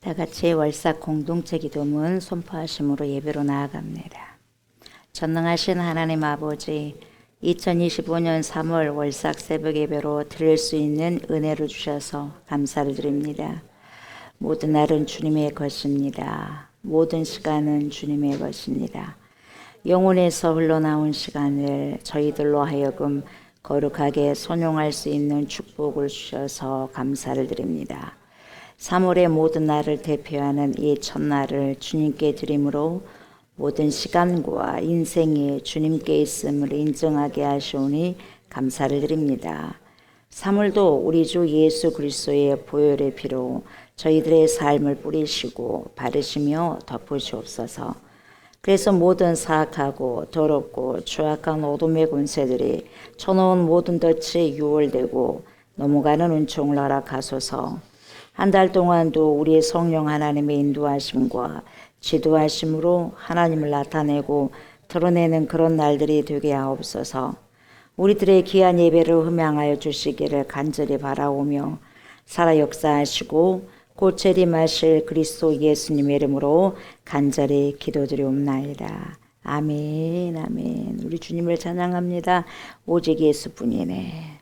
다 같이 월삭 공동체 기도문 선포하심으로 예배로 나아갑니다. 전능하신 하나님 아버지, 2025년 3월 월삭 새벽 예배로 드릴 수 있는 은혜를 주셔서 감사를 드립니다. 모든 날은 주님의 것입니다. 모든 시간은 주님의 것입니다. 영혼에서 흘러나온 시간을 저희들로 하여금 거룩하게 선용할 수 있는 축복을 주셔서 감사를 드립니다. 3월의 모든 날을 대표하는 이 첫날을 주님께 드림으로 모든 시간과 인생이 주님께 있음을 인정하게 하시오니 감사를 드립니다. 3월도 우리 주 예수 그리스도의 보혈의 피로 저희들의 삶을 뿌리시고 바르시며 덮으시옵소서. 그래서 모든 사악하고 더럽고 추악한 어둠의 권세들이 쳐놓은 모든 덫이 유월되고 넘어가는 은총을 허락하소서. 한 달 동안도 우리의 성령 하나님의 인도하심과 지도하심으로 하나님을 나타내고 드러내는 그런 날들이 되게 하옵소서. 우리들의 귀한 예배를 흠양하여 주시기를 간절히 바라오며 살아 역사하시고 곧 재림하실 그리스도 예수님의 이름으로 간절히 기도드리옵나이다. 아멘, 아멘. 우리 주님을 찬양합니다. 오직 예수뿐이네.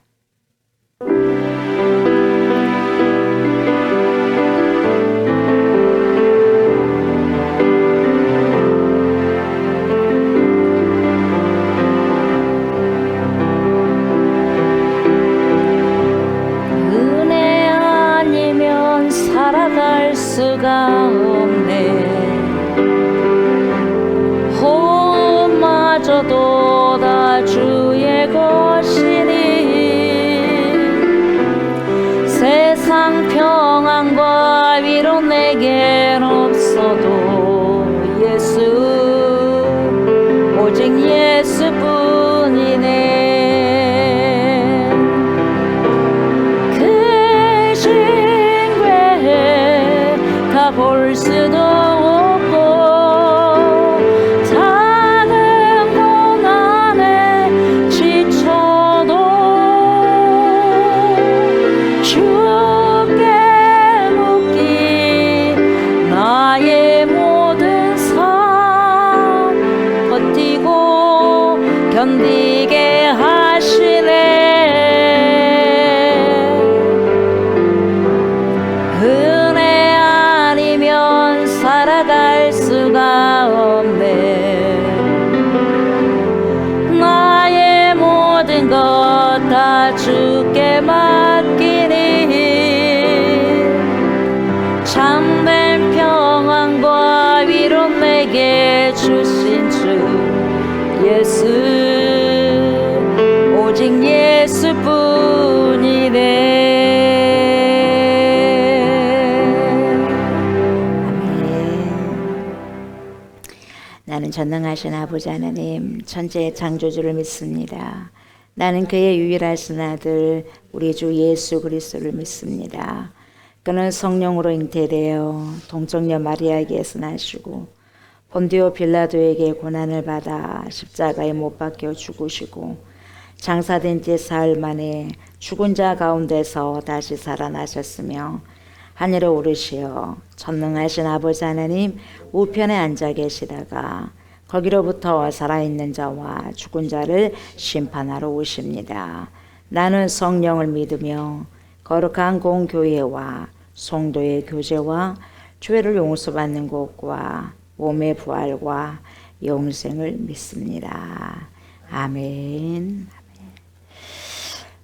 살아갈 수가 없네. 호흡마저도 다 주의 것이니 세상 평안과 위로 내겐 없어도 예수, 오직 예수뿐이네. 볼 수도 없고 작은 고난에 지쳐도 주께 묻기 나의 모든 삶 버티고 견디게 하시네. 살아갈 수가 없네. 나의 모든 것 다 주께 맡기니 참된 평안과 위로 내게 주신 주 예수, 오직 예수뿐이네. 나는 전능하신 아버지 하나님, 천지의 창조주를 믿습니다. 나는 그의 유일하신 아들 우리 주 예수 그리스도를 믿습니다. 그는 성령으로 잉태되어 동정녀 마리아에게서 나시고 본디오 빌라도에게 고난을 받아 십자가에 못 박혀 죽으시고 장사된 지 사흘 만에 죽은 자 가운데서 다시 살아나셨으며 하늘에 오르시어 전능하신 아버지 하나님 우편에 앉아 계시다가 거기로부터 살아있는 자와 죽은 자를 심판하러 오십니다. 나는 성령을 믿으며 거룩한 공교회와 성도의 교제와 죄를 용서받는 것과 몸의 부활과 영생을 믿습니다. 아멘.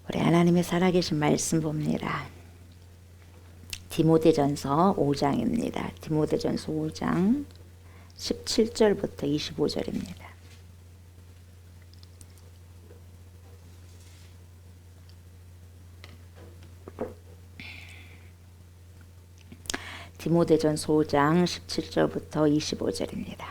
우리 하나님의 살아계신 말씀 봅니다. 디모데전서 5장입니다. 디모데전서 5장 17절부터 25절입니다. 디모데전서 5장 17절부터 25절입니다.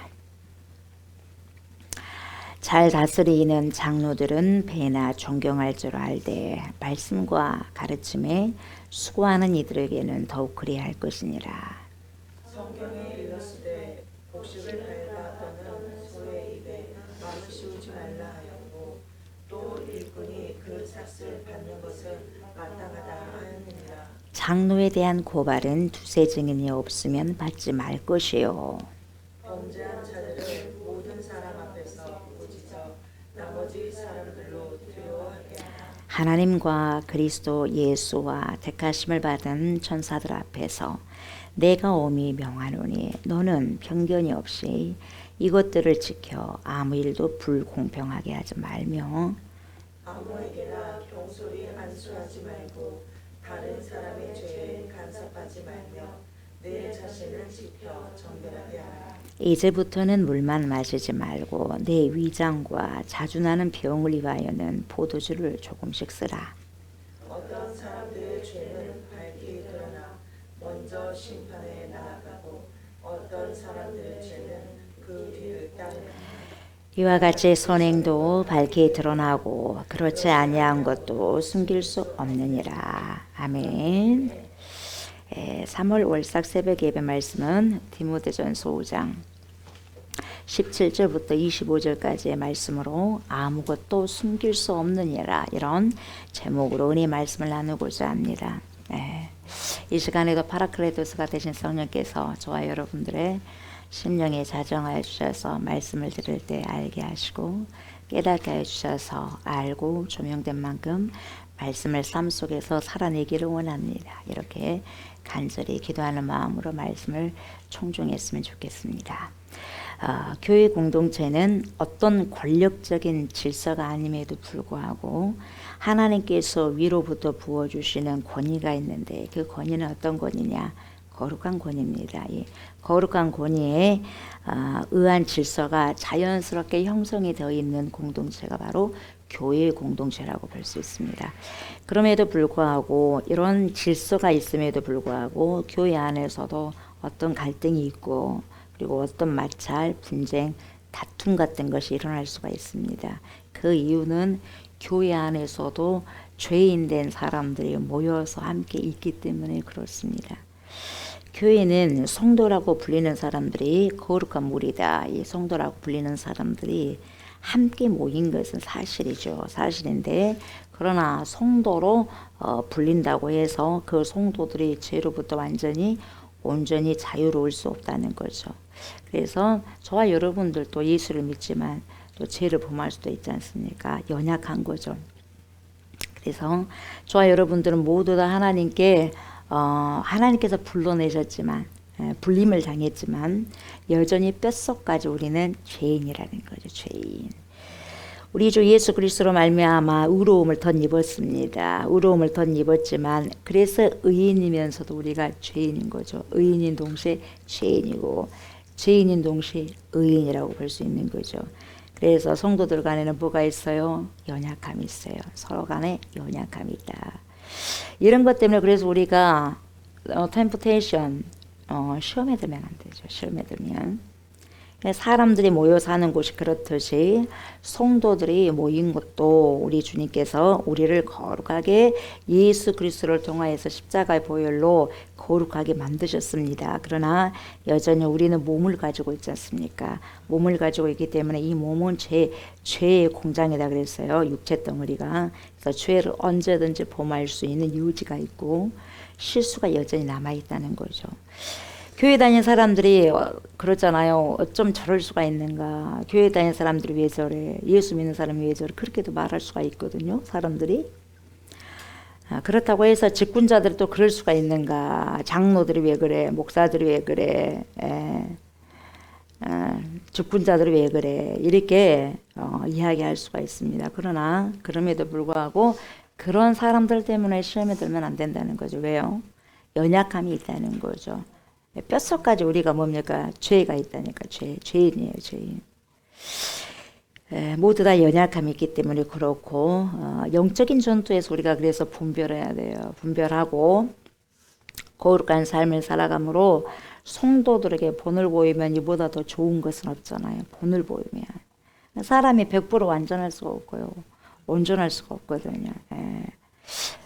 잘 다스리는 장로들은 배나 존경할 줄 알되 말씀과 가르침에 수고하는 이들에게는 더욱 그리할 것이니라. 성경에 일렀으되 복식을 하여라 또는 소의 입에 마음을 씌우지 말라 하였고 또 일꾼이 그 삭슬 받는 것을 마땅하다 하였느니라. 장로에 대한 고발은 두세 증인이 없으면 받지 말 것이요. 범죄한 자들을 모든 사람 앞에서 꾸짖어 나머지 사람들로 두려워하게 하라. 하나님과 그리스도 예수와 택하심을 받은 천사들 앞에서 내가 엄히 명하노니 너는 편견이 없이 이것들을 지켜 아무 일도 불공평하게 하지 말며 아무에게나 경솔히 안수하지 말고 다른 사람의 죄에 간섭하지 말며 내 자신을 지켜 정결하게 하라. 이제부터는 물만 마시지 말고 내 위장과 자주 나는 병을 위하여는 포도주를 조금씩 쓰라. 어떤 사람들의 죄는 밝게 드러나 먼저 심판에 나아가고 어떤 사람들의 죄는 그 뒤를 따르느니라. 이와 같이 선행도 밝게 드러나고 그렇지 아니한 것도 숨길 수 없느니라. 아멘. 3월 월삭 새벽 예배 말씀은 디모데전서 5장 17절부터 25절까지의 말씀으로 아무것도 숨길 수 없느니라, 이런 제목으로 은혜 말씀을 나누고자 합니다. 이 시간에도 파라클레토스가 되신 성령께서 저와 여러분들의 심령에 자정하여 주셔서 말씀을 들을 때 알게 하시고 깨닫게 하여 주셔서 알고 조명된 만큼 말씀을 삶 속에서 살아내기를 원합니다. 이렇게 간절히 기도하는 마음으로 말씀을 청중했으면 좋겠습니다. 교회 공동체는 어떤 권력적인 질서가 아님에도 불구하고 하나님께서 위로부터 부어주시는 권위가 있는데 그 권위는 어떤 권위냐? 거룩한 권위입니다. 이 거룩한 권위에 의한 질서가 자연스럽게 형성이 되어 있는 공동체가 바로 교회 공동체라고 볼 수 있습니다. 그럼에도 불구하고 이런 질서가 있음에도 불구하고 교회 안에서도 어떤 갈등이 있고 그리고 어떤 마찰, 분쟁, 다툼 같은 것이 일어날 수가 있습니다. 그 이유는 교회 안에서도 죄인된 사람들이 모여서 함께 있기 때문에 그렇습니다. 교회는 성도라고 불리는 사람들이 거룩한 무리다. 이 성도라고 불리는 사람들이 함께 모인 것은 사실이죠. 사실인데 그러나 성도로 불린다고 해서 그 성도들이 죄로부터 온전히 자유로울 수 없다는 거죠. 그래서 저와 여러분들도 예수를 믿지만 또 죄를 범할 수도 있지 않습니까? 연약한 거죠. 그래서 저와 여러분들은 모두 다 하나님께서 불러내셨지만 불림을 당했지만 여전히 뼛속까지 우리는 죄인이라는 거죠. 죄인. 우리 주 예수 그리스도로 말미암아 의로움을 덧입었습니다. 의로움을 덧입었지만 그래서 의인이면서도 우리가 죄인인 거죠. 의인인 동시에 죄인이고 죄인인 동시에 의인이라고 볼 수 있는 거죠. 그래서 성도들 간에는 뭐가 있어요? 연약함이 있어요. 서로 간에 연약함이 있다. 이런 것 때문에 그래서 우리가 템프테이션 시험에 들면 안 되죠. 시험에 들면 사람들이 모여 사는 곳이 그렇듯이 성도들이 모인 것도 우리 주님께서 우리를 거룩하게 예수 그리스도를 통하여서 십자가의 보혈로 거룩하게 만드셨습니다. 그러나 여전히 우리는 몸을 가지고 있지 않습니까? 몸을 가지고 있기 때문에 이 몸은 죄의 공장이다 그랬어요. 육체 덩어리가. 그래서 죄를 언제든지 범할 수 있는 유지가 있고 실수가 여전히 남아있다는 거죠. 교회 다니는 사람들이 그렇잖아요. 어쩜 저럴 수가 있는가. 교회 다니는 사람들이 왜 저래. 예수 믿는 사람이 왜 저래. 그렇게도 말할 수가 있거든요. 사람들이. 그렇다고 해서 직분자들이 또 그럴 수가 있는가. 장로들이 왜 그래. 목사들이 왜 그래. 직분자들이 왜 그래. 이렇게 이야기할 수가 있습니다. 그러나 그럼에도 불구하고 그런 사람들 때문에 시험에 들면 안 된다는 거죠. 왜요? 연약함이 있다는 거죠. 뼛속까지 우리가 뭡니까? 죄가 있다니까. 죄인이에요. 죄인. 모두 다 연약함이 있기 때문에 그렇고 영적인 전투에서 우리가 그래서 분별해야 돼요. 분별하고 거룩한 삶을 살아감으로 성도들에게 본을 보이면 이보다 더 좋은 것은 없잖아요. 본을 보이면. 사람이 100% 완전할 수가 없고요. 온전할 수가 없거든요.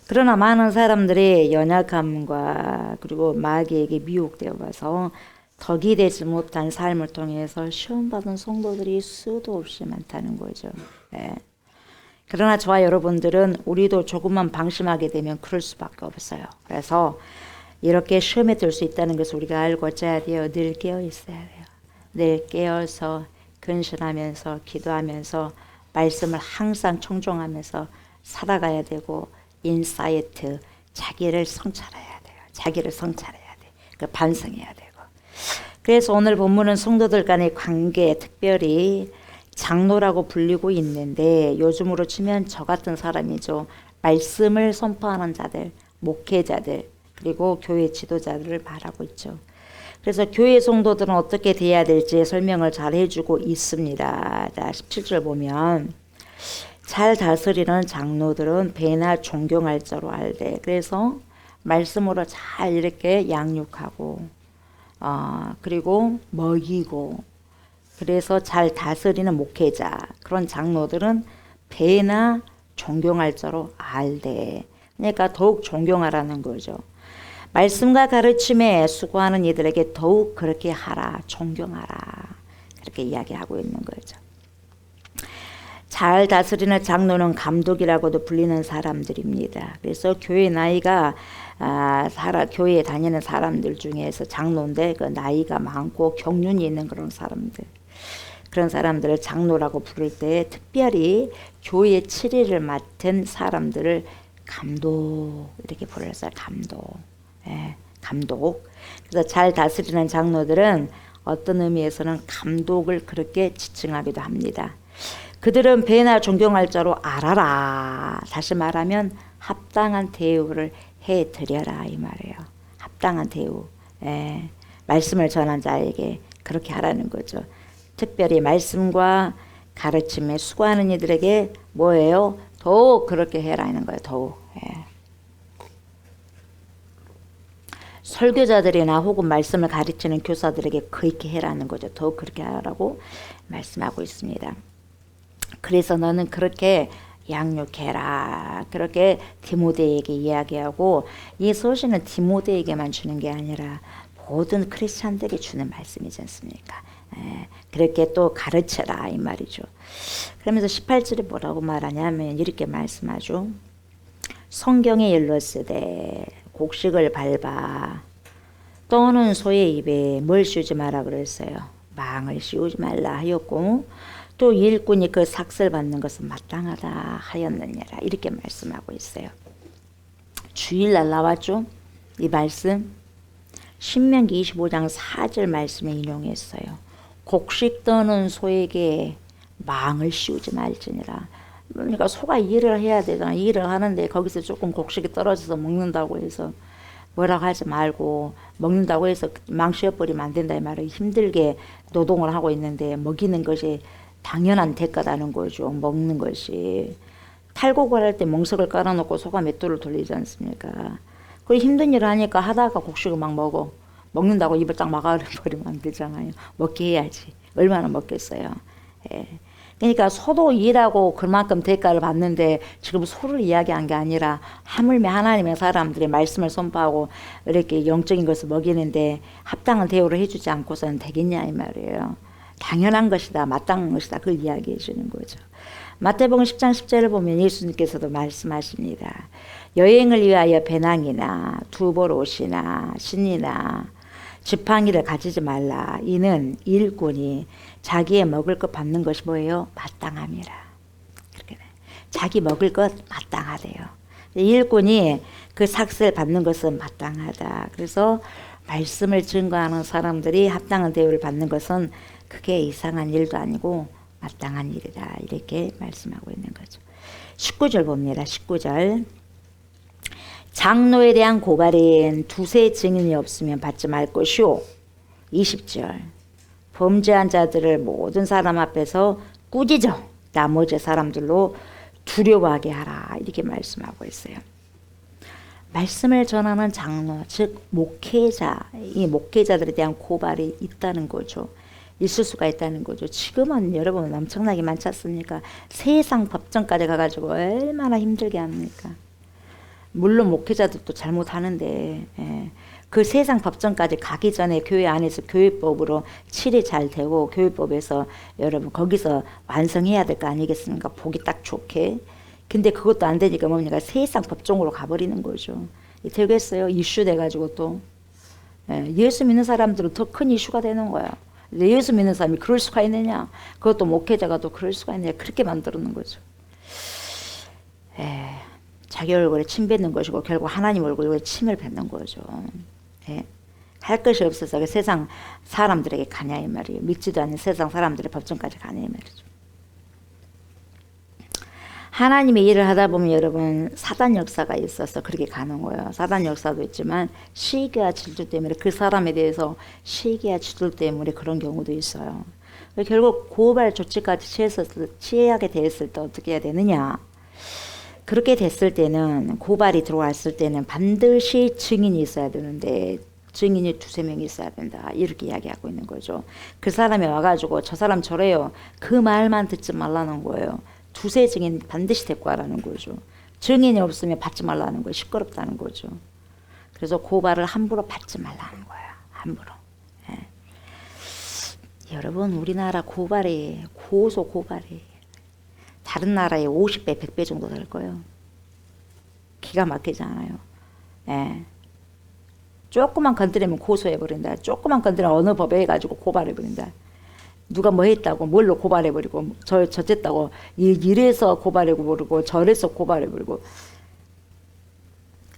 그러나 많은 사람들이 연약함과 그리고 마귀에게 미혹되어 봐서 덕이 되지 못한 삶을 통해서 시험받은 성도들이 수도 없이 많다는 거죠. 그러나 저와 여러분들은 우리도 조금만 방심하게 되면 그럴 수밖에 없어요. 그래서 이렇게 시험에 들 수 있다는 것을 우리가 알고 어찌해야 돼요? 늘 깨어 있어야 돼요. 늘 깨어서 근신하면서 기도하면서 말씀을 항상 청종하면서 살아가야 되고 인사이트 자기를 성찰해야 돼요. 자기를 성찰해야 돼. 그 반성해야 되고. 그래서 오늘 본문은 성도들 간의 관계 특별히 장로라고 불리고 있는데 요즘으로 치면 저 같은 사람이죠. 말씀을 선포하는 자들, 목회자들 그리고 교회 지도자들을 말하고 있죠. 그래서 교회 성도들은 어떻게 돼야 될지 설명을 잘 해주고 있습니다. 자, 17절 보면 잘 다스리는 장로들은 배나 존경할 자로 알되 그래서 말씀으로 잘 이렇게 양육하고 그리고 먹이고 그래서 잘 다스리는 목회자 그런 장로들은 배나 존경할 자로 알되 그러니까 더욱 존경하라는 거죠. 말씀과 가르침에 수고하는 이들에게 더욱 그렇게 하라 존경하라 그렇게 이야기하고 있는 거죠. 잘 다스리는 장로는 감독이라고도 불리는 사람들입니다. 그래서 교회 나이가 교회에 다니는 사람들 중에서 장로인데 그 나이가 많고 경륜이 있는 그런 사람들을 장로라고 부를 때 특별히 교회 치리를 맡은 사람들을 감독 이렇게 불렀어요. 감독. 예, 감독. 그래서 잘 다스리는 장로들은 어떤 의미에서는 감독을 그렇게 지칭하기도 합니다. 그들은 배나 존경할 자로 알아라. 다시 말하면 합당한 대우를 해드려라 이 말이에요. 합당한 대우. 예, 말씀을 전한 자에게 그렇게 하라는 거죠. 특별히 말씀과 가르침에 수고하는 이들에게 뭐예요? 더욱 그렇게 해라는 거예요. 더욱. 예. 설교자들이나 혹은 말씀을 가르치는 교사들에게 그렇게 해라는 거죠. 더욱 그렇게 하라고 말씀하고 있습니다. 그래서 너는 그렇게 양육해라. 그렇게 디모데에게 이야기하고 이 소식은 디모데에게만 주는 게 아니라 모든 크리스찬들에게 주는 말씀이지 않습니까? 그렇게 또 가르쳐라 이 말이죠. 그러면서 18절에 뭐라고 말하냐면 이렇게 말씀하죠. 성경에 일렀으되 곡식을 밟아 떠는 소의 입에 뭘 씌우지 마라 그랬어요. 망을 씌우지 말라 하였고 또 일꾼이 그 삭슬 받는 것은 마땅하다 하였느니라 이렇게 말씀하고 있어요. 주일날 나왔죠. 이 말씀 신명기 25장 4절 말씀에 인용했어요. 곡식 떠는 소에게 망을 씌우지 말지니라. 그러니까 소가 일을 해야 되잖아. 일을 하는데 거기서 조금 곡식이 떨어져서 먹는다고 해서 뭐라고 하지 말고 먹는다고 해서 망 씌워버리면 안 된다 이 말이에요. 힘들게 노동을 하고 있는데 먹이는 것이 당연한 대가라는 거죠. 먹는 것이. 탈곡을 할 때 멍석을 깔아놓고 소가 맷돌을 돌리지 않습니까? 그 힘든 일을 하니까 하다가 곡식을 막 먹는다고 입을 딱 막아버리면 안 되잖아요. 먹게 해야지. 얼마나 먹겠어요. 예. 그러니까 소도 일하고 그만큼 대가를 받는데 지금 소를 이야기한 게 아니라 하물며 하나님의 사람들이 말씀을 선포하고 이렇게 영적인 것을 먹이는데 합당한 대우를 해주지 않고서는 되겠냐 이 말이에요. 당연한 것이다. 마땅한 것이다. 그걸 이야기해 주는 거죠. 마태복음 10장 10절을 보면 예수님께서도 말씀하십니다. 여행을 위하여 배낭이나 두벌 옷이나 신이나 지팡이를 가지지 말라. 이는 일꾼이 자기의 먹을 것 받는 것이 뭐예요? 마땅함이라. 그렇게 자기 먹을 것 마땅하대요. 일꾼이 그 삭슬 받는 것은 마땅하다. 그래서 말씀을 증거하는 사람들이 합당한 대우를 받는 것은 그게 이상한 일도 아니고 마땅한 일이다. 이렇게 말씀하고 있는 거죠. 19절 봅니다. 19절. 장로에 대한 고발인 두세 증인이 없으면 받지 말 것이요. 20절. 범죄한 자들을 모든 사람 앞에서 꾸짖어 나머지 사람들로 두려워하게 하라. 이렇게 말씀하고 있어요. 말씀을 전하는 장로, 즉 목회자, 이 목회자들에 대한 고발이 있다는 거죠. 있을 수가 있다는 거죠. 지금은 여러분 엄청나게 많지 않습니까? 세상 법정까지 가가지고 얼마나 힘들게 합니까? 물론 목회자들도 잘못하는데 그 세상 법정까지 가기 전에 교회 안에서 교회법으로 칠이 잘 되고 교회법에서 여러분 거기서 완성해야 될 거 아니겠습니까? 보기 딱 좋게 근데 그것도 안 되니까 뭡니까? 세상 법정으로 가버리는 거죠. 되겠어요? 이슈 돼가지고 또. 예수 믿는 사람들은 더 큰 이슈가 되는 거야. 예수 믿는 사람이 그럴 수가 있느냐? 그것도 목회자가 또 그럴 수가 있느냐? 그렇게 만들어놓은 거죠. 자기 얼굴에 침 뱉는 것이고 결국 하나님 얼굴에 침을 뱉는 거죠. 할 것이 없어서 그 세상 사람들에게 가냐 이 말이에요. 믿지도 않는 세상 사람들의 법정까지 가냐 이 말이죠. 하나님의 일을 하다 보면 여러분 사단 역사가 있어서 그렇게 가는 거예요. 사단 역사도 있지만 시기와 질투 때문에 그 사람에 대해서 시기와 질투 때문에 그런 경우도 있어요. 결국 고발 조치까지 취하게 됐을 때 어떻게 해야 되느냐. 그렇게 됐을 때는 고발이 들어왔을 때는 반드시 증인이 있어야 되는데 증인이 2-3명이 있어야 된다. 이렇게 이야기하고 있는 거죠. 그 사람이 와가지고 저 사람 저래요. 그 말만 듣지 말라는 거예요. 2-3 증인 반드시 데리고 와라는 거죠. 증인이 없으면 받지 말라는 거예요. 시끄럽다는 거죠. 그래서 고발을 함부로 받지 말라는 거예요. 함부로. 여러분 우리나라 고발이 고소 고발이 다른 나라의 50배 100배 정도 될 거예요. 기가 막히지 않아요. 조금만 건드리면 고소해버린다. 조금만 건드리면 어느 법에 해가지고 고발해버린다. 누가 뭐 했다고 뭘로 고발해버리고 저쨌다고 이래서 고발해버리고 저래서 고발해버리고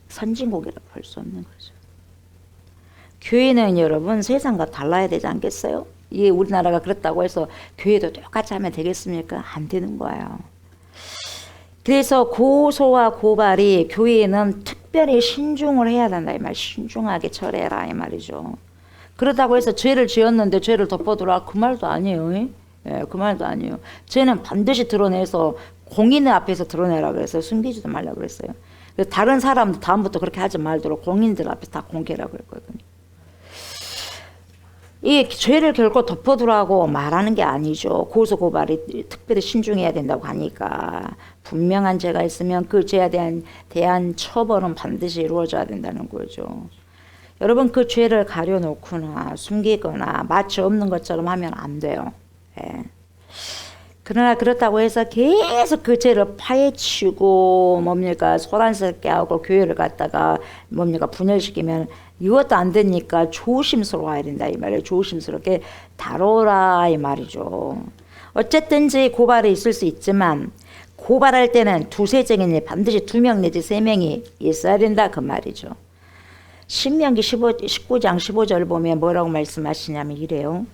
선진국이라고 볼 수 없는 거죠. 교회는 여러분 세상과 달라야 되지 않겠어요? 이게 우리나라가 그렇다고 해서 교회도 똑같이 하면 되겠습니까? 안 되는 거예요. 그래서 고소와 고발이 교회에는 특별히 신중을 해야 된다 이 말. 신중하게 처리해라 이 말이죠. 그렇다고 해서 죄를 지었는데 죄를 덮어두라 그 말도 아니에요. 그 말도 아니에요. 죄는 반드시 드러내서 공인의 앞에서 드러내라 그랬어요. 숨기지도 말라 그랬어요. 다른 사람도 다음부터 그렇게 하지 말도록 공인들 앞에서 다 공개라고 그랬거든요. 이 죄를 결코 덮어두라고 말하는 게 아니죠. 고소고발이 특별히 신중해야 된다고 하니까 분명한 죄가 있으면 그 죄에 대한 처벌은 반드시 이루어져야 된다는 거죠. 여러분 그 죄를 가려놓거나 숨기거나 마치 없는 것처럼 하면 안 돼요. 그러나 그렇다고 해서 계속 그 죄를 파헤치고 뭡니까 소란스럽게 하고 교회를 갖다가 뭡니까 분열시키면 이것도 안 되니까 조심스러워야 된다 이 말이에요. 조심스럽게 다뤄라 이 말이죠. 어쨌든지 고발이 있을 수 있지만 고발할 때는 2-3 증인이 반드시 2명 내지 3명이 있어야 된다 그 말이죠. 신명기 19장 15절 보면 뭐라고 말씀하시냐면 이래요.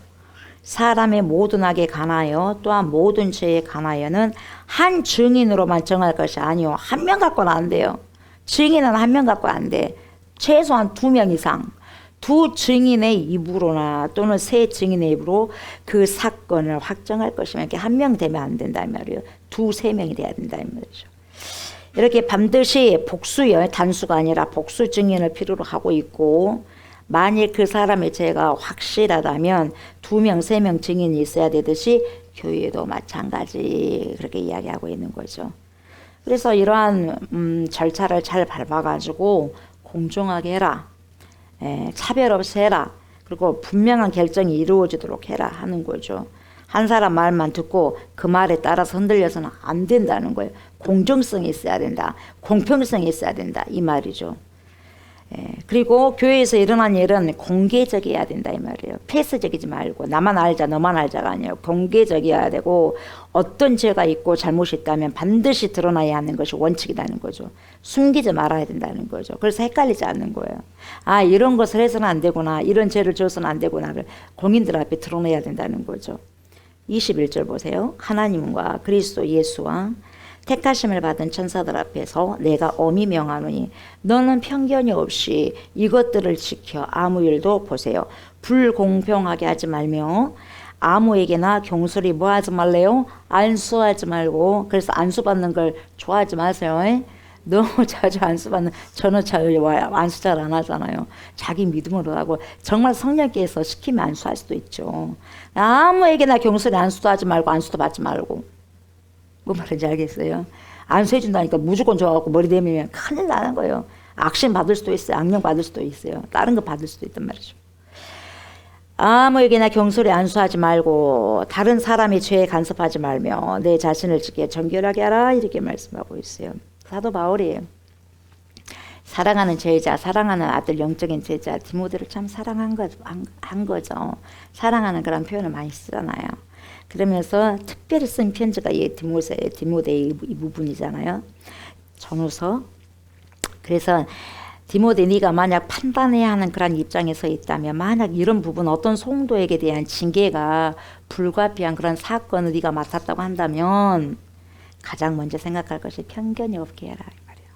사람의 모든 악에 관하여 또한 모든 죄에 관하여는 한 증인으로만 정할 것이 아니요. 1명 갖고는 안 돼요. 증인은 1명 갖고 안 돼. 최소한 2명 이상. 2 증인의 입으로나 또는 3 증인의 입으로 그 사건을 확정할 것이면 이렇게 1명 되면 안 된다 이 말이에요. 2-3명이 돼야 된다 이 말이죠. 이렇게 반드시 복수요. 단수가 아니라 복수 증인을 필요로 하고 있고 만일 그 사람의 죄가 확실하다면 2명, 3명 증인이 있어야 되듯이 교회도 마찬가지 그렇게 이야기하고 있는 거죠. 그래서 이러한 절차를 잘 밟아가지고 공정하게 해라. 차별 없이 해라. 그리고 분명한 결정이 이루어지도록 해라 하는 거죠. 한 사람 말만 듣고 그 말에 따라서 흔들려서는 안 된다는 거예요. 공정성이 있어야 된다. 공평성이 있어야 된다. 이 말이죠. 그리고 교회에서 일어난 일은 공개적이어야 된다 이 말이에요. 폐쇄적이지 말고 나만 알자 너만 알자가 아니에요. 공개적이어야 되고 어떤 죄가 있고 잘못이 있다면 반드시 드러나야 하는 것이 원칙이라는 거죠. 숨기지 말아야 된다는 거죠. 그래서 헷갈리지 않는 거예요. 아 이런 것을 해서는 안 되구나. 이런 죄를 지어서는 안 되구나를 공인들 앞에 드러내야 된다는 거죠. 21절 보세요. 하나님과 그리스도 예수와 택하심을 받은 천사들 앞에서 내가 엄히 명하노니 너는 편견이 없이 이것들을 지켜 아무 일도 보세요. 불공평하게 하지 말며 아무에게나 경솔히 뭐 하지 말래요? 안수하지 말고. 그래서 안수받는 걸 좋아하지 마세요. 너무 자주 안수받는 저는 안수 잘 안 하잖아요. 자기 믿음으로 하고 정말 성령께서 시키면 안수할 수도 있죠. 아무에게나 경솔히 안수도 하지 말고 안수도 받지 말고. 뭐 말인지 알겠어요? 안수해준다니까 무조건 좋아하고 머리 대면 큰일 나는 거예요. 악신 받을 수도 있어요. 악령 받을 수도 있어요. 다른 거 받을 수도 있단 말이죠. 아무에게나 경솔히 안수하지 말고 다른 사람의 죄에 간섭하지 말며 내 자신을 지켜 정결하게 하라 이렇게 말씀하고 있어요. 사도 바울이 사랑하는 제자, 사랑하는 아들 영적인 제자 디모데를 참 사랑한 거죠. 사랑하는 그런 표현을 많이 쓰잖아요. 그러면서 특별히 쓴 편지가 이 디모데의 이 부분이잖아요. 전후서. 그래서 디모데 네가 만약 판단해야 하는 그런 입장에 서 있다면 만약 이런 부분 어떤 성도에게 대한 징계가 불가피한 그런 사건을 네가 맡았다고 한다면 가장 먼저 생각할 것이 편견이 없게 해라 이 말이에요.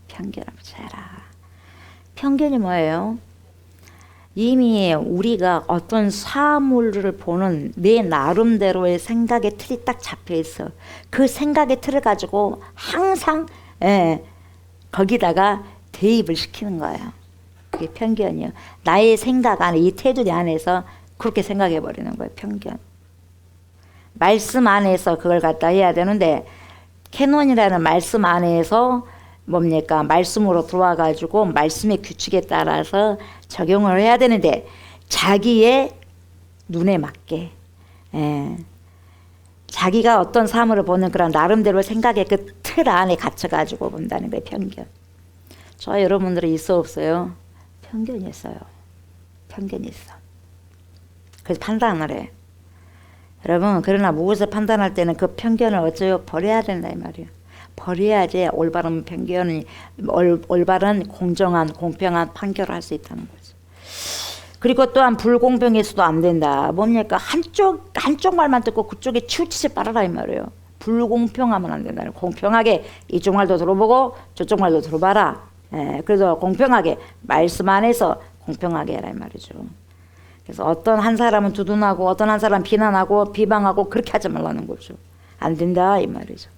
편견 없이 해라. 편견이 뭐예요? 이미 우리가 어떤 사물을 보는 내 나름대로의 생각의 틀이 딱 잡혀 있어. 그 생각의 틀을 가지고 항상 거기다가 대입을 시키는 거예요. 그게 편견이에요. 나의 생각 안에 이 테두리 안에서 그렇게 생각해 버리는 거예요. 편견. 말씀 안에서 그걸 갖다 해야 되는데 캐논이라는 말씀 안에서 뭡니까? 말씀으로 들어와 가지고 말씀의 규칙에 따라서 적용을 해야 되는데 자기의 눈에 맞게 자기가 어떤 사물을 보는 그런 나름대로 생각의 그 틀 안에 갇혀 가지고 본다는 거예요. 편견. 저 여러분들은 있어 없어요? 편견이 있어요. 편견이 있어. 그래서 판단을 해. 여러분 그러나 무엇을 판단할 때는 그 편견을 어째요? 버려야 된다 이 말이에요. 버려야지 올바른 편견이 올바른 공정한 공평한 판결을 할 수 있다는 거죠. 그리고 또한 불공평해서도 안 된다. 뭡니까? 한쪽 말만 듣고 그쪽에 치우치지 말아라 이 말이에요. 불공평하면 안 된다. 공평하게 이쪽 말도 들어보고 저쪽 말도 들어봐라. 그래서 공평하게 말씀 안에서 공평하게 해라 이 말이죠. 그래서 어떤 한 사람은 두둔하고 어떤 한 사람 비난하고 비방하고 그렇게 하지 말라는 거죠. 안 된다 이 말이죠.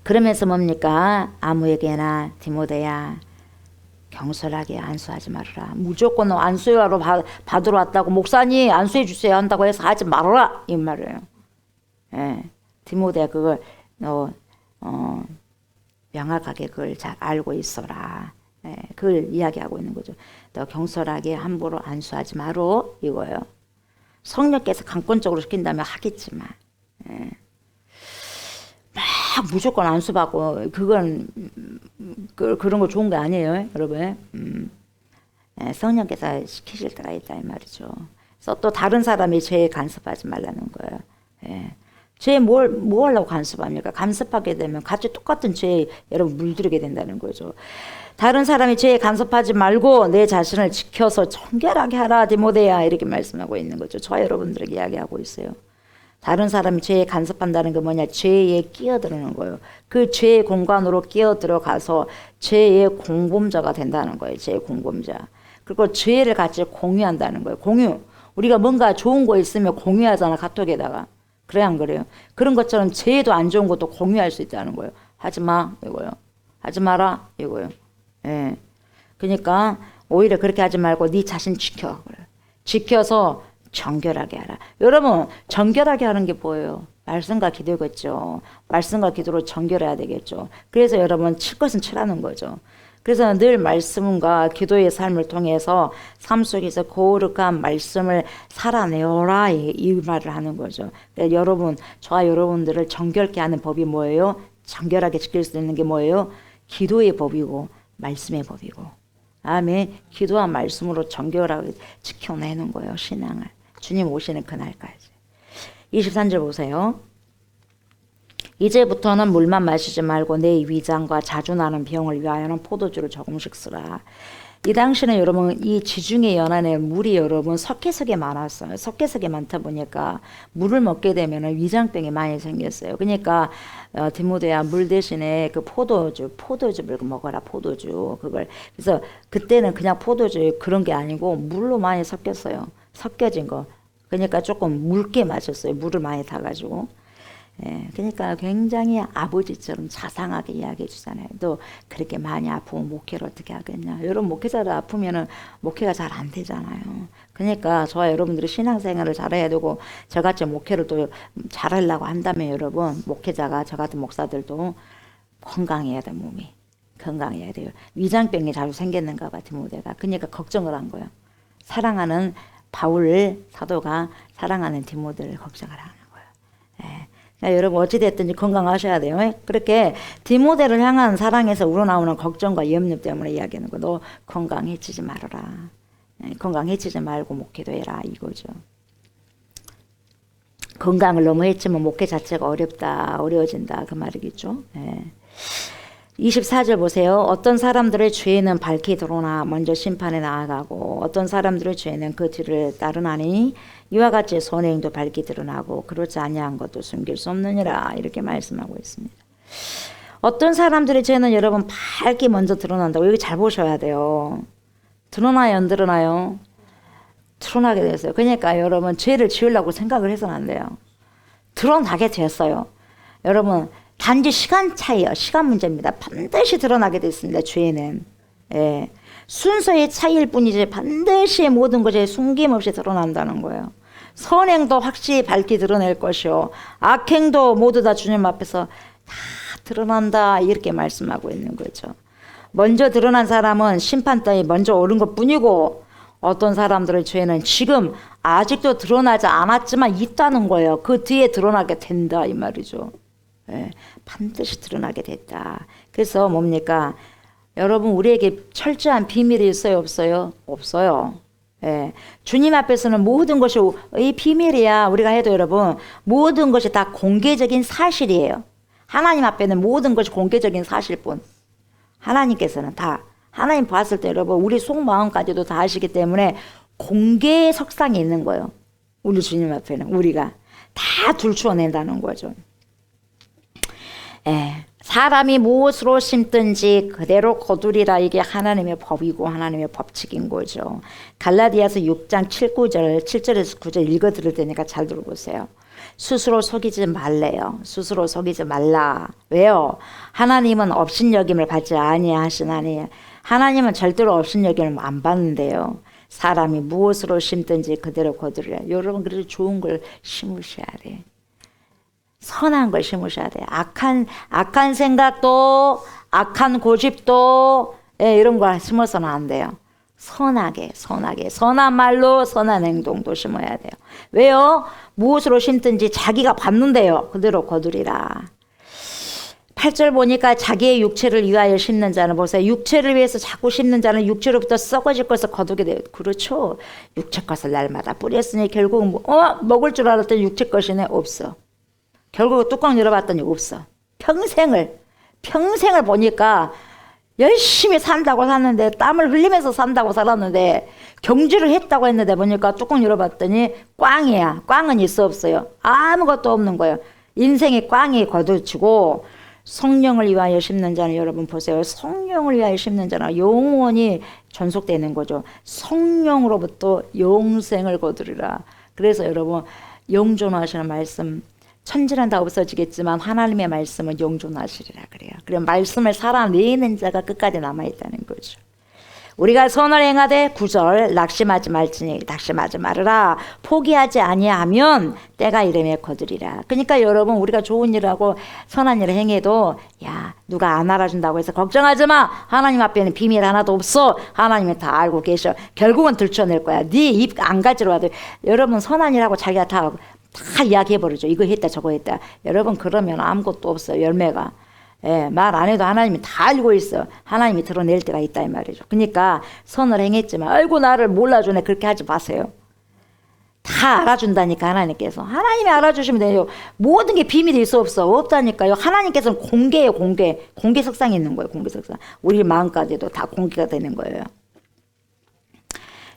그러면서 뭡니까? 아무에게나 디모데야 경솔하게 안수하지 말아라. 무조건 안수하러 받으러 왔다고 목사님 안수해 주세요 한다고 해서 하지 말아라 이 말이에요. 디모데야 그걸 명확하게 그걸 잘 알고 있어라. 그걸 이야기하고 있는 거죠. 너 경솔하게 함부로 안수하지 마라 이거예요. 성령께서 강권적으로 시킨다면 하겠지만 막 무조건 안수받고 그건 그런 거 좋은 거 아니에요 여러분. 성령께서 시키실 때가 있다 이 말이죠. 그래서 또 다른 사람이 죄에 간섭하지 말라는 거예요. 죄에 뭐 하려고 간섭합니까? 간섭하게 되면 같이 똑같은 죄에 여러분 물들게 된다는 거죠. 다른 사람이 죄에 간섭하지 말고 내 자신을 지켜서 정결하게 하라 디모데야 이렇게 말씀하고 있는 거죠. 저 여러분들에게 이야기하고 있어요. 다른 사람이 죄에 간섭한다는 게 뭐냐? 죄에 끼어드는 거예요. 그 죄의 공간으로 끼어들어가서 죄의 공범자가 된다는 거예요. 죄의 공범자. 그리고 죄를 같이 공유한다는 거예요. 공유. 우리가 뭔가 좋은 거 있으면 공유하잖아 카톡에다가. 그래 안 그래요? 그런 것처럼 죄도 안 좋은 것도 공유할 수 있다는 거예요. 하지 마 이거요. 하지 마라 이거요. 그러니까 오히려 그렇게 하지 말고 네 자신 지켜. 그래. 지켜서 정결하게 하라. 여러분 정결하게 하는 게 뭐예요? 말씀과 기도겠죠. 말씀과 기도로 정결해야 되겠죠. 그래서 여러분 칠 것은 치라는 거죠. 그래서 늘 말씀과 기도의 삶을 통해서 삶 속에서 거룩한 말씀을 살아내어라 이 말을 하는 거죠. 그러니까 여러분 저와 여러분들을 정결케 하는 법이 뭐예요? 정결하게 지킬 수 있는 게 뭐예요? 기도의 법이고 말씀의 법이고 아멘. 기도와 말씀으로 정결하게 지켜내는 거예요. 신앙을. 주님 오시는 그날까지. 23절 보세요. 이제부터는 물만 마시지 말고 내 위장과 자주 나는 병을 위하여는 포도주를 조금씩 쓰라. 이 당시는 여러분 이 지중해 연안에 물이 여러분 석회석에 많았어요. 석회석에 많다 보니까 물을 먹게 되면 위장병이 많이 생겼어요. 그러니까 디모데야 물 대신에 그 포도주를 먹어라. 포도주 그걸. 그래서 그때는 그냥 포도주 그런 게 아니고 물로 많이 섞였어요. 섞여진 거. 그러니까 조금 묽게 마셨어요. 물을 많이 타가지고. 그러니까 굉장히 아버지처럼 자상하게 이야기해 주잖아요. 또 그렇게 많이 아프면 목회를 어떻게 하겠냐. 여러분 목회자를 아프면은 목회가 잘 안 되잖아요. 그러니까 저와 여러분들이 신앙생활을 잘해야 되고 저같이 목회를 또 잘하려고 한다면 여러분 목회자가 저 같은 목사들도 건강해야 돼. 몸이 건강해야 돼요. 위장병이 자주 생겼는가 봐 디모데가. 그러니까 걱정을 한 거예요. 사랑하는 바울 사도가 사랑하는 디모데를 걱정을 하는 거예요. 예. 그러니까 여러분 어찌됐든지 건강하셔야 돼요. 그렇게 디모데를 향한 사랑에서 우러나오는 걱정과 염려 때문에 이야기하는 거. 너 건강해지지 말아라. 예. 건강해지지 말고 목회도해라 이거죠. 건강을 너무 해치면 목회 자체가 어려워진다 그 말이겠죠. 예. 24절 보세요. 어떤 사람들의 죄는 밝히 드러나 먼저 심판에 나아가고 어떤 사람들의 죄는 그 뒤를 따르나니 이와 같이 선의 행도 밝히 드러나고 그렇지 아니한 것도 숨길 수 없느니라 이렇게 말씀하고 있습니다. 어떤 사람들의 죄는 여러분 밝게 먼저 드러난다고. 여기 잘 보셔야 돼요. 드러나요 안 드러나요? 드러나게 됐어요. 그러니까 여러분 죄를 지으려고 생각을 해서는 안 돼요. 드러나게 됐어요. 여러분 단지 시간 차이요. 시간 문제입니다. 반드시 드러나게 됐습니다. 죄는. 예. 순서의 차이일 뿐이지 반드시 모든 것이 숨김없이 드러난다는 거예요. 선행도 확실히 밝게 드러낼 것이요. 악행도 모두 다 주님 앞에서 다 드러난다 이렇게 말씀하고 있는 거죠. 먼저 드러난 사람은 심판 따위 먼저 오른 것뿐이고 어떤 사람들의 죄는 지금 아직도 드러나지 않았지만 있다는 거예요. 그 뒤에 드러나게 된다 이 말이죠. 예, 반드시 드러나게 됐다. 그래서 뭡니까? 여러분 우리에게 철저한 비밀이 있어요 없어요? 없어요. 예, 주님 앞에서는 모든 것이 이 비밀이야. 우리가 해도 여러분 모든 것이 다 공개적인 사실이에요. 하나님 앞에는 모든 것이 공개적인 사실뿐. 하나님께서는 다 하나님 봤을 때 여러분 우리 속마음까지도 다 아시기 때문에 공개 석상이 있는 거예요. 우리 주님 앞에는 우리가 다 들추어낸다는 거죠. 예, 사람이 무엇으로 심든지 그대로 거두리라. 이게 하나님의 법이고 하나님의 법칙인 거죠. 갈라디아서 6장 7절에서 9절 읽어 드릴 테니까 잘 들어보세요. 스스로 속이지 말래요. 스스로 속이지 말라. 왜요? 하나님은 업신여김을 받지 아니하시나니. 하나님은 절대로 업신여김을 안 받는데요. 사람이 무엇으로 심든지 그대로 거두리라. 여러분 그래서 좋은 걸 심으셔야 돼. 선한 걸 심으셔야 돼요. 악한 생각도 악한 고집도 이런 거 심어서는 안 돼요. 선하게 선한 말로 선한 행동도 심어야 돼요. 왜요? 무엇으로 심든지 자기가 받는데요. 그대로 거두리라. 8절 보니까 자기의 육체를 위하여 심는 자는 보세요. 육체를 위해서 자꾸 심는 자는 육체로부터 썩어질 것을 거두게 돼요. 그렇죠. 육체 것을 날마다 뿌렸으니 결국 먹을 줄 알았더니 육체 것이네. 없어. 결국 뚜껑 열어봤더니 없어. 평생을 보니까 열심히 산다고 샀는데 땀을 흘리면서 산다고 살았는데 경주를 했다고 했는데 보니까 뚜껑 열어봤더니 꽝이야. 꽝은 있어 없어요? 아무것도 없는 거예요. 인생의 꽝이 거두치고 성령을 위하여 심는 자는 여러분 보세요. 성령을 위하여 심는 자는 영원히 존속되는 거죠. 성령으로부터 영생을 거두리라. 그래서 여러분 영존하시는 말씀 천지는 다 없어지겠지만 하나님의 말씀은 영존하시리라 그래요. 그래서 말씀을 살아내는 자가 끝까지 남아있다는 거죠. 우리가 선을 행하되 9절 낙심하지 말으라. 포기하지 아니하면 때가 이름에 거두리라. 그러니까 여러분 우리가 좋은 일하고 선한 일을 행해도 야 누가 안 알아준다고 해서 걱정하지 마. 하나님 앞에는 비밀 하나도 없어. 하나님은 다 알고 계셔. 결국은 들춰낼 거야. 네 입 안 가지러 와도 여러분 선한 일하고 자기가 다 이야기해버리죠. 이거 했다 저거 했다. 여러분 그러면 아무것도 없어요. 열매가. 예, 말 안 해도 하나님이 다 알고 있어. 하나님이 드러낼 때가 있다 이 말이죠. 그러니까 선을 행했지만 아이고 나를 몰라주네 그렇게 하지 마세요. 다 알아준다니까 하나님께서. 하나님이 알아주시면 돼요. 모든 게 비밀이 있어 없어? 없다니까요. 하나님께서는 공개예요. 공개 석상이 있는 거예요. 공개 석상. 우리 마음까지도 다 공개가 되는 거예요.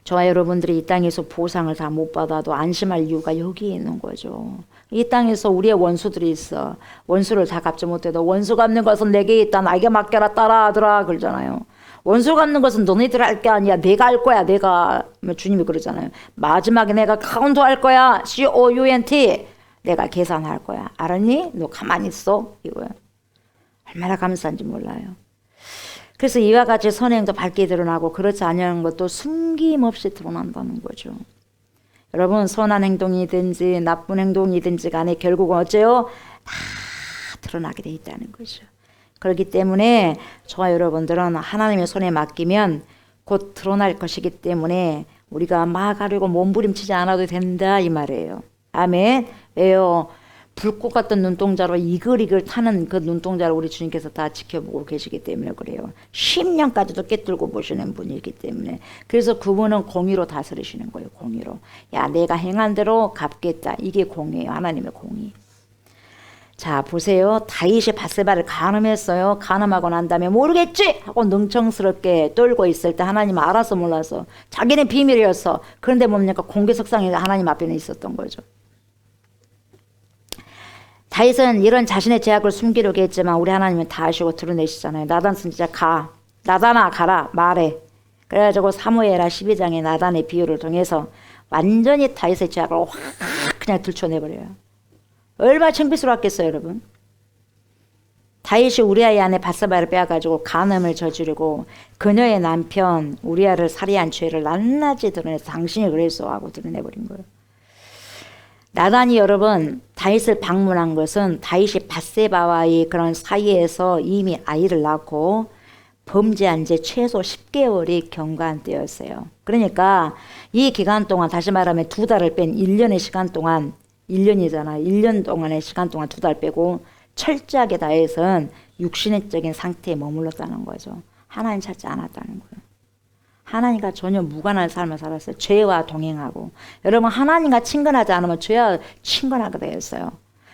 저와 여러분들이 이 땅에서 보상을 다 못 받아도 안심할 이유가 여기에 있는 거죠. 이 땅에서 우리의 원수들이 있어. 원수를 다 갚지 못해도 원수 갚는 것은 내게 있다. 나에게 맡겨라 따라하더라 그러잖아요. 원수 갚는 것은 너네들 할 게 아니야. 내가 할 거야. 내가. 주님이 그러잖아요. 마지막에 내가 카운트 할 거야. COUNT. 내가 계산할 거야. 알았니? 너 가만히 있어. 이거야. 얼마나 감사한지 몰라요. 그래서 이와 같이 선행도 밝게 드러나고 그렇지 않은 것도 숨김없이 드러난다는 거죠. 여러분 선한 행동이든지 나쁜 행동이든지 간에 결국은 어째요? 다 드러나게 돼 있다는 거죠. 그렇기 때문에 저와 여러분들은 하나님의 손에 맡기면 곧 드러날 것이기 때문에 우리가 막 하려고 몸부림치지 않아도 된다 이 말이에요. 아멘. 왜요? 불꽃 같은 눈동자로 이글이글 타는 그 눈동자를 우리 주님께서 다 지켜보고 계시기 때문에 그래요. 10년까지도 꿰뚫고 보시는 분이기 때문에. 그래서 그분은 공의로 다스리시는 거예요. 공의로. 야, 내가 행한 대로 갚겠다. 이게 공의예요. 하나님의 공의. 자, 보세요. 다윗이 밧세바를 간음했어요. 간음하고 난 다음에 모르겠지 하고 능청스럽게 떨고 있을 때 하나님 알아서 몰라서 자기는 비밀이었어. 그런데 뭡니까? 공개석상에 하나님 앞에는 있었던 거죠. 다윗은 이런 자신의 죄악을 숨기려고 했지만 우리 하나님은 다 아시고 드러내시잖아요. 나단 선지자 가. 나단아 가라 말해. 그래가지고 사무엘하 12장의 나단의 비유를 통해서 완전히 다윗의 죄악을 확 그냥 들춰내버려요. 얼마나 창피스러웠겠어요 여러분. 다윗이 우리아의 아내 밧세바를 빼앗가지고 간음을 저지르고 그녀의 남편 우리아를 살해한 죄를 낱낱이 드러내서 당신이 그랬어 하고 드러내버린 거예요. 나단이 여러분 다윗을 방문한 것은 다윗이 밧세바와의 그런 사이에서 이미 아이를 낳고 범죄한 지 최소 10개월이 경과한 때였어요. 그러니까 이 기간 동안 다시 말하면 2달을 뺀 1년의 시간 동안 1년이잖아요. 1년 동안의 시간 동안 2달 빼고 철저하게 다윗은 육신적인 상태에 머물렀다는 거죠. 하나님 찾지 않았다는 거예요. 하나님과 전혀 무관한 삶을 살았어요. 죄와 동행하고. 여러분 하나님과 친근하지 않으면 죄와 친근하게 되었어요.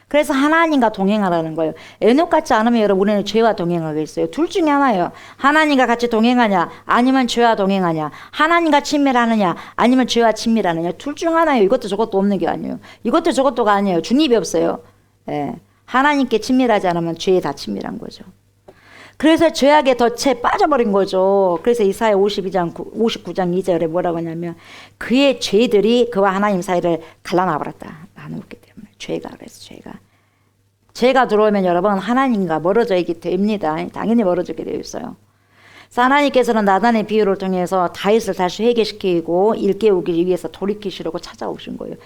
그래서 하나님과 동행하라는 거예요. 에녹 같지 않으면 여러분 우리는 죄와 동행하겠어요. 둘 중에 하나예요. 하나님과 같이 동행하냐 아니면 죄와 동행하냐. 하나님과 친밀하느냐 아니면 죄와 친밀하느냐. 둘 중 하나예요. 이것도 저것도 없는 게 아니에요. 이것도 저것도가 아니에요. 중립이 없어요. 예. 하나님께 친밀하지 않으면 죄에 다 친밀한 거죠. 그래서 죄악에 덫에 빠져버린 거죠. 그래서 이사야 59장 2절에 뭐라고 하냐면 그의 죄들이 그와 하나님 사이를 갈라놔버렸다. 나누었기 때문에. 죄가 그래서 죄가 들어오면 여러분 하나님과 멀어져 있게 됩니다. 당연히 멀어지게 되어 있어요. 그래서 하나님께서는 나단의 비유를 통해서 다윗을 다시 회개시키고 일깨우기 위해서 돌이키시려고 찾아오신 거예요.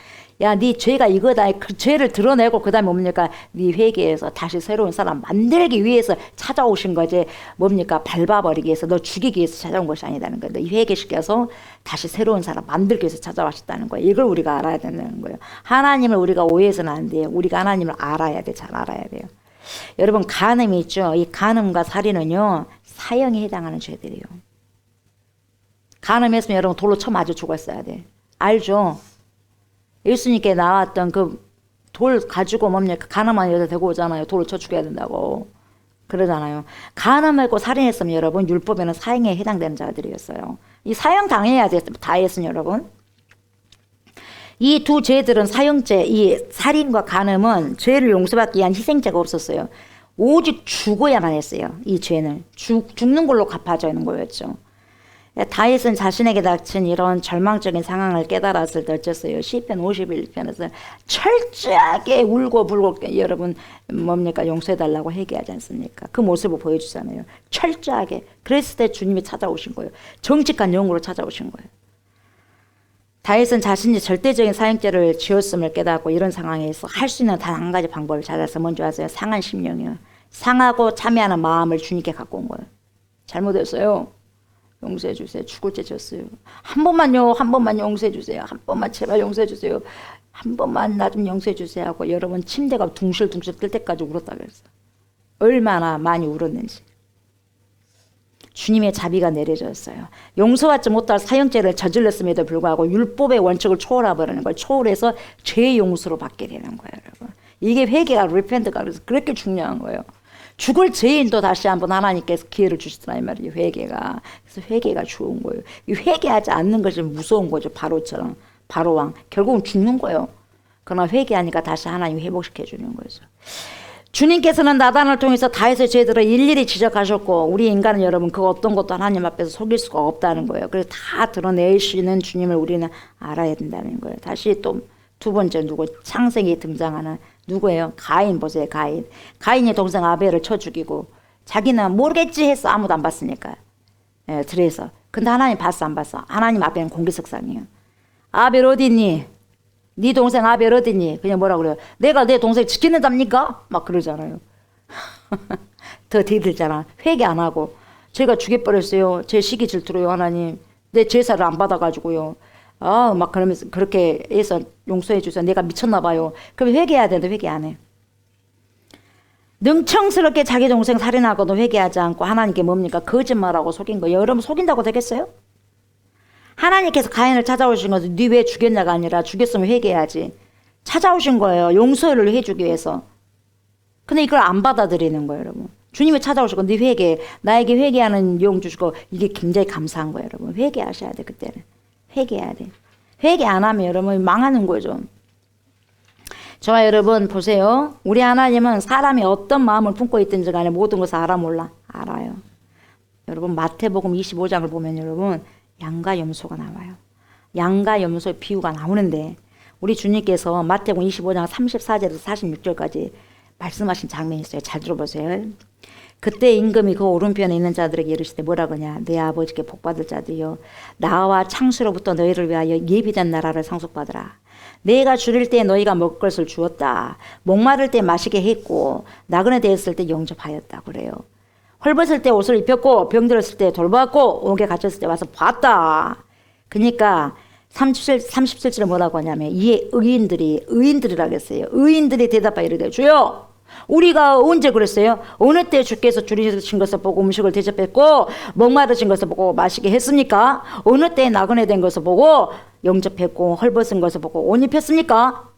야, 네 죄가 이거다. 그 죄를 드러내고 그 다음에 뭡니까? 네 회개해서 다시 새로운 사람 만들기 위해서 찾아오신 거지. 뭡니까? 밟아버리기 위해서 너 죽이기 위해서 찾아온 것이 아니다는 거예요. 너 회개시켜서 다시 새로운 사람 만들기 위해서 찾아왔다는 거예요. 이걸 우리가 알아야 된다는 거예요. 하나님을 우리가 오해해서는 안 돼요. 우리가 하나님을 알아야 돼. 잘 알아야 돼요. 여러분 간음이 있죠. 이 간음과 살인은요. 사형에 해당하는 죄들이에요. 간음했으면 여러분 돌로 쳐 맞아 죽었어야 돼. 알죠? 예수님께 나왔던 그 돌 가지고 뭡니까? 간음한 여자 데리고 오잖아요. 돌을 쳐 죽여야 된다고. 그러잖아요. 간음했고 살인했으면 여러분 율법에는 사형에 해당되는 자들이었어요. 이 사형 당해야 돼. 다 했으면 여러분. 이 두 죄들은 사형죄, 이 살인과 간음은 죄를 용서받기 위한 희생죄가 없었어요. 오직 죽어야만 했어요. 이 죄는. 죽는 걸로 갚아줘야 하는 거였죠. 다윗은 자신에게 닥친 이런 절망적인 상황을 깨달았을 때 어쨌어요. 시편 51편에서 철저하게 울고 불고 여러분 뭡니까? 용서해달라고 회개하지 않습니까? 그 모습을 보여주잖아요. 철저하게. 그랬을 때 주님이 찾아오신 거예요. 정직한 영으로 찾아오신 거예요. 다윗은 자신이 절대적인 사형죄를 지었음을 깨닫고 이런 상황에서 할 수 있는 단 한 가지 방법을 찾아서 뭔지 아세요? 상한 심령이요. 상하고 참여하는 마음을 주님께 갖고 온 거예요. 잘못했어요. 용서해 주세요. 죽을 죄 졌어요. 한 번만 용서해 주세요. 한 번만 제발 용서해 주세요. 한 번만 나 좀 용서해 주세요 하고 여러분 침대가 둥실둥실 뜰 때까지 울었다 그랬어요. 얼마나 많이 울었는지. 주님의 자비가 내려졌어요. 용서받지 못할 사형죄를 저질렀음에도 불구하고 율법의 원칙을 초월해버리는 걸 초월해서 죄의 용서로 받게 되는 거예요. 여러분. 이게 회개가 리펜트가 그래서 그렇게 중요한 거예요. 죽을 죄인도 다시 한번 하나님께서 기회를 주시더라 이 말이에요. 회개가. 그래서 회개가 좋은 거예요. 이 회개하지 않는 것이 무서운 거죠. 바로처럼. 바로왕. 결국은 죽는 거예요. 그러나 회개하니까 다시 하나님이 회복시켜 주는 거죠. 주님께서는 나단을 통해서 다윗의 죄들을 일일이 지적하셨고 우리 인간은 여러분 그 어떤 것도 하나님 앞에서 속일 수가 없다는 거예요. 그래서 다 드러내시는 주님을 우리는 알아야 된다는 거예요. 다시 또 두 번째 누구? 창세기에 등장하는 누구예요? 가인 보세요. 가인이 동생 아벨을 쳐 죽이고 자기는 모르겠지 했어. 아무도 안 봤으니까. 예, 들에서. 근데 하나님 봤어 안 봤어? 하나님 앞에는 공개석상이에요. 아벨 어디 있니? 네 동생 아벨 어디니? 그냥 뭐라 그래요? 내가 내 동생 지키는답니까? 막 그러잖아요. 더 대들잖아. 회개 안 하고 제가 죽여버렸어요. 제 시기 질투로요 하나님. 내 제사를 안 받아가지고요. 막 그러면서 그렇게 해서 용서해 주세요. 내가 미쳤나 봐요. 그럼 회개해야 되는데 회개 안 해. 능청스럽게 자기 동생 살인하고도 회개하지 않고 하나님께 뭡니까? 거짓말하고 속인 거예요. 여러분 속인다고 되겠어요? 하나님께서 가인을 찾아오신 것은 네 왜 죽였냐가 아니라 죽였으면 회개해야지. 찾아오신 거예요. 용서를 해주기 위해서. 근데 이걸 안 받아들이는 거예요, 여러분. 주님이 찾아오시고 네 회개, 나에게 회개하는 용 주시고 이게 굉장히 감사한 거예요, 여러분. 회개하셔야 돼, 그때는. 회개해야 돼. 회개 안 하면 여러분 망하는 거죠. 저와 여러분 보세요. 우리 하나님은 사람이 어떤 마음을 품고 있든지 간에 모든 것을 알아 몰라? 알아요. 여러분 마태복음 25장을 보면 여러분 양과 염소가 나와요. 양과 염소의 비유가 나오는데 우리 주님께서 마태복음 25장 34절에서 46절까지 말씀하신 장면이 있어요. 잘 들어보세요. 그때 임금이 그 오른편에 있는 자들에게 이르시되 뭐라 그러냐. 내 아버지께 복받을 자들이여 나와 창수로부터 너희를 위하여 예비된 나라를 상속받으라. 내가 줄일 때 너희가 먹을 것을 주었다. 목마를 때 마시게 했고 나그네 되었을 때 영접하였다. 그래요. 헐벗을 때 옷을 입혔고 병들었을 때 돌보았고 옥에 갇혔을 때 와서 봤다. 그러니까 37절에 뭐라고 하냐면 이에 의인들이라고 했어요. 의인들이 대답하여 이르되 주여 우리가 언제 그랬어요? 어느 때 주께서 줄이신 것을 보고 음식을 대접했고 목마르신 것을 보고 마시게 했습니까? 어느 때 나그네 된 것을 보고 영접했고 헐벗은 것을 보고 옷 입혔습니까?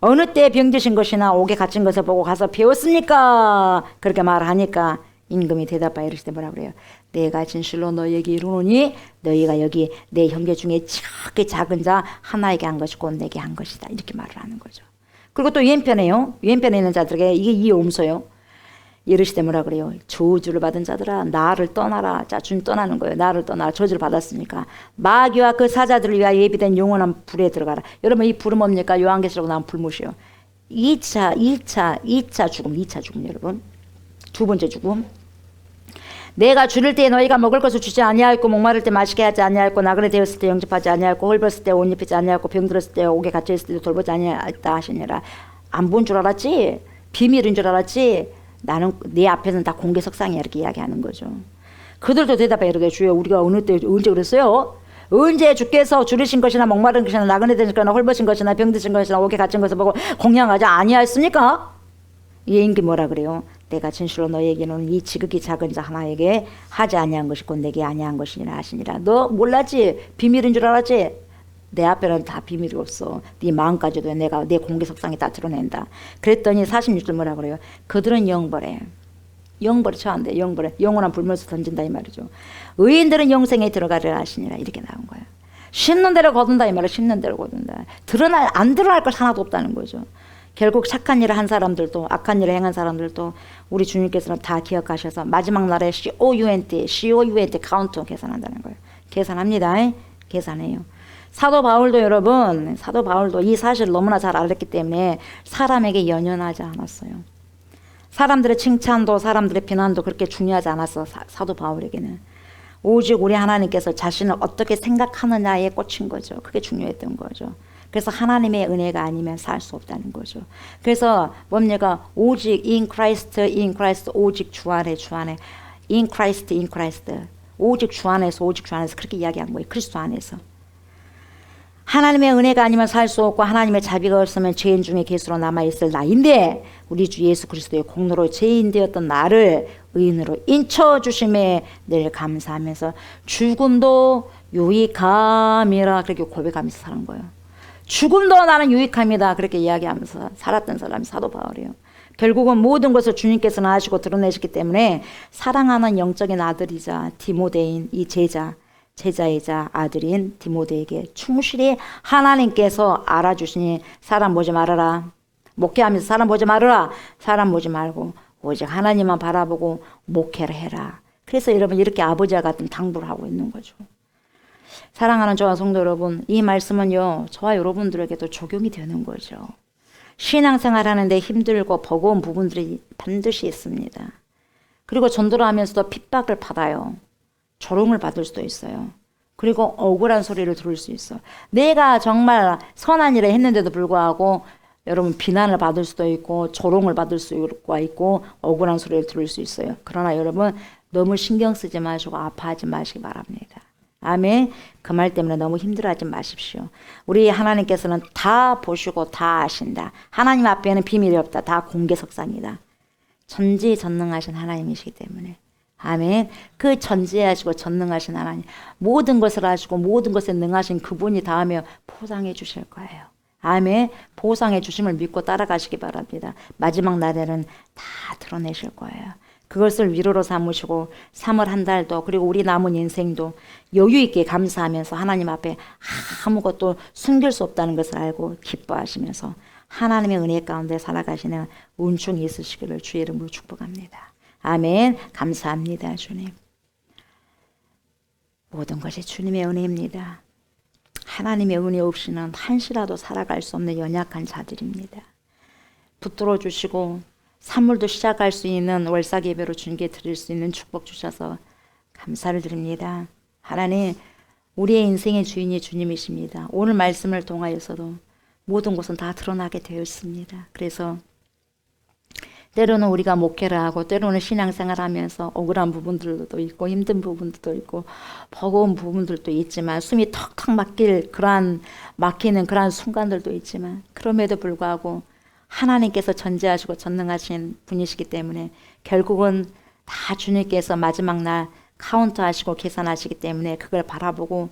어느 때 병드신 것이나 옥에 갇힌 것을 보고 가서 배웠습니까? 그렇게 말하니까 임금이 대답하여 이르시되 뭐라 그래요? 내가 진실로 너희에게 이르노니 너희가 여기 내 형제 중에 지극히 작은 자 하나에게 한 것이 곧 내게 한 것이다. 이렇게 말을 하는 거죠. 그리고 또 왼편에요. 왼편에 있는 자들에게 이게 이 옴소요. 이르시되 뭐라 그래요? 저주를 받은 자들아 나를 떠나라. 자, 주님 떠나는 거예요. 나를 떠나라. 저주를 받았으니까 마귀와 그 사자들을 위하여 예비된 영원한 불에 들어가라. 여러분 이 불은 뭡니까? 요한계시록 나온 불못이요. 2차 죽음 여러분. 두 번째 죽음. 내가 줄일 때 너희가 먹을 것을 주지 아니하였고 목마를 때 마시게 하지 아니하였고 나그네 되었을 때 영접하지 아니하였고 헐벗을 때 옷 입히지 아니하였고 병들었을 때 옥에 갇혀있을 때 돌보지 아니하였다 하시니라. 안 본 줄 알았지? 비밀인 줄 알았지? 나는 네 앞에서는 다 공개석상이야 이렇게 이야기하는 거죠. 그들도 대답해 이르되 주여 우리가 어느 때 언제 그랬어요? 언제 주께서 줄이신 것이나 목마른 것이나 나그네 된 것이나 헐벗은 것이나 병드신 것이나 옥에 갇힌 것을 보고 공양하지 아니하였습니까? 이 임금이 뭐라 그래요? 내가 진실로 너에게는 이 지극히 작은 자 하나에게 하지 아니한 것이 곧 내게 아니한 것이니라 하시니라. 너 몰랐지? 비밀인 줄 알았지? 내 앞에는 다 비밀이 없어. 네 마음까지도 내가 내 공개석상에 다 드러낸다. 그랬더니 46절 뭐라 그래요? 그들은 영벌에 처한대. 영벌에 영원한 불면서 던진다 이 말이죠. 의인들은 영생에 들어가리라 하시니라. 이렇게 나온 거예요. 심는 대로 거둔다 이 말이에요. 심는 대로 거둔다. 안 드러날 것 하나도 없다는 거죠. 결국 착한 일을 한 사람들도 악한 일을 행한 사람들도 우리 주님께서는 다 기억하셔서 마지막 날에 COUNT 카운트 계산한다는 거예요. 계산합니다. 계산해요. 사도 바울도 여러분, 사도 바울도 이 사실을 너무나 잘 알았기 때문에 사람에게 연연하지 않았어요. 사람들의 칭찬도 사람들의 비난도 그렇게 중요하지 않았어. 사도 바울에게는. 오직 우리 하나님께서 자신을 어떻게 생각하느냐에 꽂힌 거죠. 그게 중요했던 거죠. 그래서 하나님의 은혜가 아니면 살 수 없다는 거죠. 그래서 뭡니까? 오직 in Christ, 오직 주 안에 in Christ, 오직 주 안에서 그렇게 이야기한 거예요. 그리스도 안에서. 하나님의 은혜가 아니면 살 수 없고 하나님의 자비가 없으면 죄인 중에 계수로 남아있을 나인데 우리 주 예수 그리스도의 공로로 죄인 되었던 나를 의인으로 인쳐주심에 늘 감사하면서 죽음도 유익함이라 그렇게 고백하면서 사는 거예요. 죽음도 나는 유익함이다 그렇게 이야기하면서 살았던 사람이 사도 바울이에요. 결국은 모든 것을 주님께서는 아시고 드러내셨기 때문에 사랑하는 영적인 아들이자 디모데인 이 제자이자 아들인 디모데에게 충실히 하나님께서 알아주시니 사람 보지 말아라. 목회하면서 사람 보지 말아라. 사람 보지 말고 오직 하나님만 바라보고 목회를 해라. 그래서 여러분 이렇게 아버지와 같은 당부를 하고 있는 거죠. 사랑하는 저와 성도 여러분, 이 말씀은요 저와 여러분들에게도 적용이 되는 거죠. 신앙생활 하는데 힘들고 버거운 부분들이 반드시 있습니다. 그리고 전도를 하면서도 핍박을 받아요. 조롱을 받을 수도 있어요. 그리고 억울한 소리를 들을 수 있어요. 내가 정말 선한 일을 했는데도 불구하고 여러분 비난을 받을 수도 있고 조롱을 받을 수가 있고 억울한 소리를 들을 수 있어요. 그러나 여러분 너무 신경 쓰지 마시고 아파하지 마시기 바랍니다. 아멘. 그 말 때문에 너무 힘들어하지 마십시오. 우리 하나님께서는 다 보시고 다 아신다. 하나님 앞에는 비밀이 없다. 다 공개석상이다. 전지전능하신 하나님이시기 때문에. 아멘. 그 전지하시고 전능하신 하나님, 모든 것을 아시고 모든 것에 능하신 그분이 다음에 보상해 주실 거예요. 아멘. 보상해 주심을 믿고 따라가시기 바랍니다. 마지막 날에는 다 드러내실 거예요. 그것을 위로로 삼으시고 3월 한 달도 그리고 우리 남은 인생도 여유 있게 감사하면서 하나님 앞에 아무것도 숨길 수 없다는 것을 알고 기뻐하시면서 하나님의 은혜 가운데 살아가시는 운충이 있으시기를 주의 이름으로 축복합니다. 아멘. 감사합니다, 주님. 모든 것이 주님의 은혜입니다. 하나님의 은혜 없이는 한시라도 살아갈 수 없는 연약한 자들입니다. 붙들어 주시고 산물도 시작할 수 있는 월삭 예배로 주님께 드릴 수 있는 축복 주셔서 감사를 드립니다. 하나님, 우리의 인생의 주인이 주님이십니다. 오늘 말씀을 통하여서도 모든 것은 다 드러나게 되어 있습니다. 그래서 때로는 우리가 목회를 하고 때로는 신앙생활 하면서 억울한 부분들도 있고 힘든 부분들도 있고 버거운 부분들도 있지만 숨이 턱턱 막히는 그러한 순간들도 있지만 그럼에도 불구하고 하나님께서 전지하시고 전능하신 분이시기 때문에 결국은 다 주님께서 마지막 날 카운트하시고 계산하시기 때문에 그걸 바라보고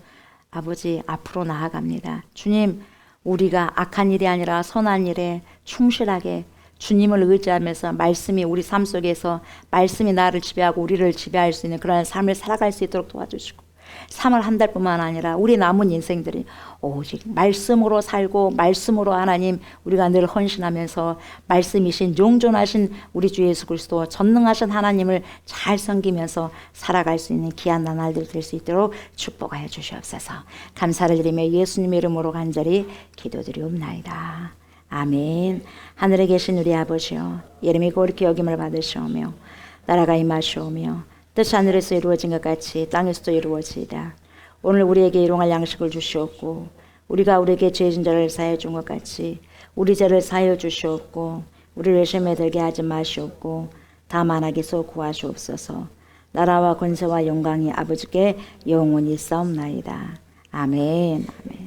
아버지 앞으로 나아갑니다. 주님, 우리가 악한 일이 아니라 선한 일에 충실하게 주님을 의지하면서 말씀이 우리 삶 속에서 말씀이 나를 지배하고 우리를 지배할 수 있는 그런 삶을 살아갈 수 있도록 도와주시고 3월 한 달뿐만 아니라 우리 남은 인생들이 오직 말씀으로 살고 말씀으로 하나님 우리가 늘 헌신하면서 말씀이신 용존하신 우리 주 예수 그리스도 전능하신 하나님을 잘 섬기면서 살아갈 수 있는 귀한 나날들 될 수 있도록 축복하여 주시옵소서. 감사를 드리며 예수님의 이름으로 간절히 기도드리옵나이다. 아멘. 하늘에 계신 우리 아버지여, 이름이 거룩히 여김을 받으시오며 나라가 임하시오며 뜻이 하늘에서 이루어진 것 같이 땅에서도 이루어지이다. 오늘 우리에게 일용할 양식을 주시옵고 우리가 우리에게 죄진 자를 사하여 준 것 같이 우리 죄를 사하여 주시옵고 우리를 시험에 들게 하지 마시옵고 다만 악에서 구하시옵소서. 나라와 권세와 영광이 아버지께 영원히 있사옵나이다. 아멘. 아멘.